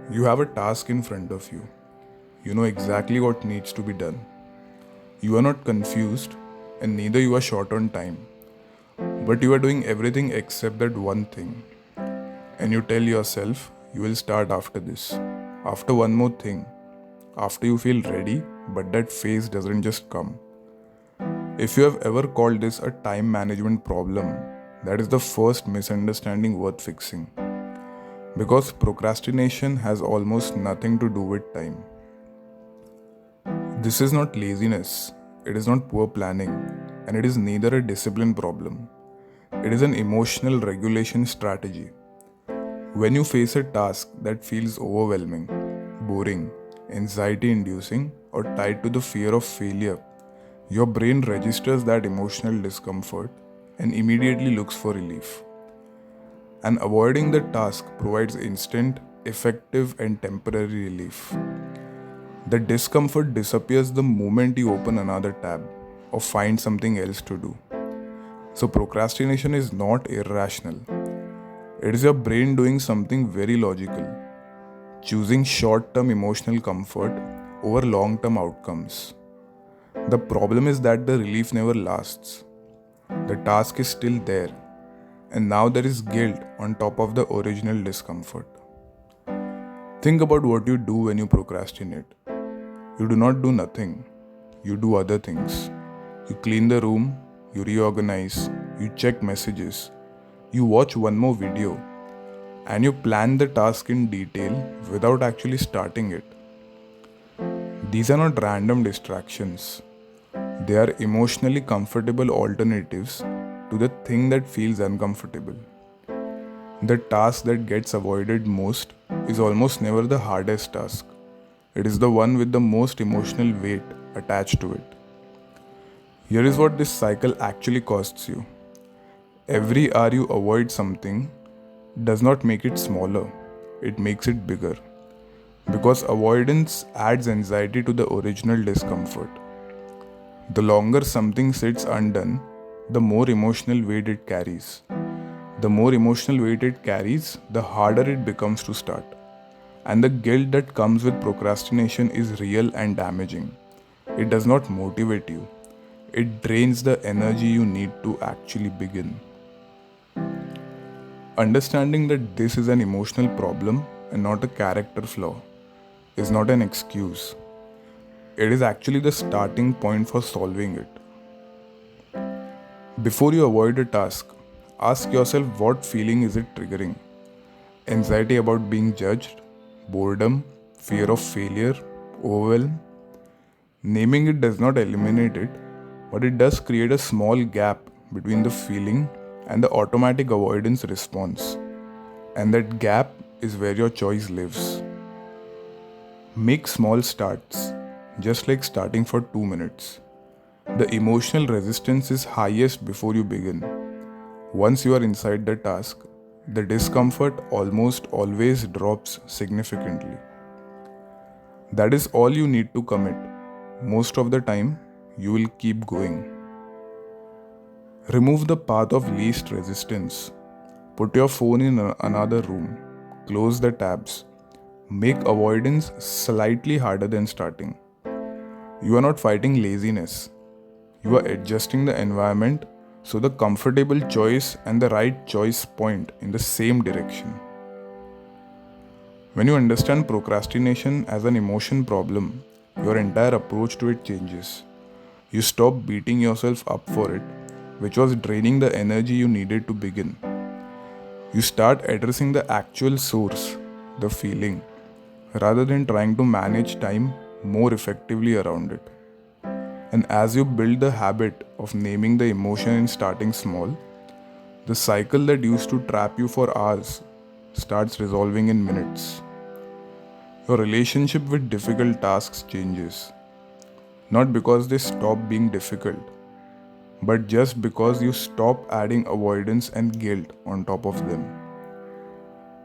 You have a task in front of you. You know exactly what needs to be done. You are not confused, and neither you are short on time. But you are doing everything except that one thing. And you tell yourself you will start after this, after one more thing, after you feel ready, but that phase doesn't just come. If you have ever called this a time management problem, that is the first misunderstanding worth fixing. Because procrastination has almost nothing to do with time. This is not laziness, it is not poor planning, and it is neither a discipline problem. It is an emotional regulation strategy. When you face a task that feels overwhelming, boring, anxiety inducing, or tied to the fear of failure, your brain registers that emotional discomfort and immediately looks for relief. And avoiding the task provides instant, effective, and temporary relief. The discomfort disappears the moment you open another tab or find something else to do. So, procrastination is not irrational. It is your brain doing something very logical, choosing short term emotional comfort over long term outcomes. The problem is that the relief never lasts. The task is still there, and now there is guilt on top of the original discomfort. Think about what you do when you procrastinate. You do not do nothing, you do other things. You clean the room, you reorganize, you check messages, you watch one more video, and you plan the task in detail without actually starting it. These are not random distractions, they are emotionally comfortable alternatives to the thing that feels uncomfortable. The task that gets avoided most is almost never the hardest task. It is the one with the most emotional weight attached to it. Here is what this cycle actually costs you. Every hour you avoid something does not make it smaller, it makes it bigger. Because avoidance adds anxiety to the original discomfort. The longer something sits undone, the more emotional weight it carries. The more emotional weight it carries, the harder it becomes to start. And the guilt that comes with procrastination is real and damaging. It does not motivate you. It drains the energy you need to actually begin. Understanding that this is an emotional problem and not a character flaw is not an excuse. It is actually the starting point for solving it. Before you avoid a task, ask yourself what feeling is it triggering? Anxiety about being judged, boredom, fear of failure, overwhelm. Naming it does not eliminate it, but it does create a small gap between the feeling and the automatic avoidance response. And that gap is where your choice lives. Make small starts, just like starting for 2 minutes. The emotional resistance is highest before you begin. Once you are inside the task, the discomfort almost always drops significantly. That is all you need to commit. Most of the time, you will keep going. Remove the path of least resistance. Put your phone in another room. Close the tabs. Make avoidance slightly harder than starting. You are not fighting laziness. You are adjusting the environment so the comfortable choice and the right choice point in the same direction. When you understand procrastination as an emotion problem, your entire approach to it changes. You stop beating yourself up for it, which was draining the energy you needed to begin. You start addressing the actual source, the feeling, rather than trying to manage time more effectively around it. And as you build the habit of naming the emotion and starting small, the cycle that used to trap you for hours starts resolving in minutes. Your relationship with difficult tasks changes, not because they stop being difficult, but just because you stop adding avoidance and guilt on top of them.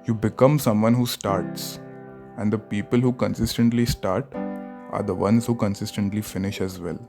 You become someone who starts, and the people who consistently start are the ones who consistently finish as well.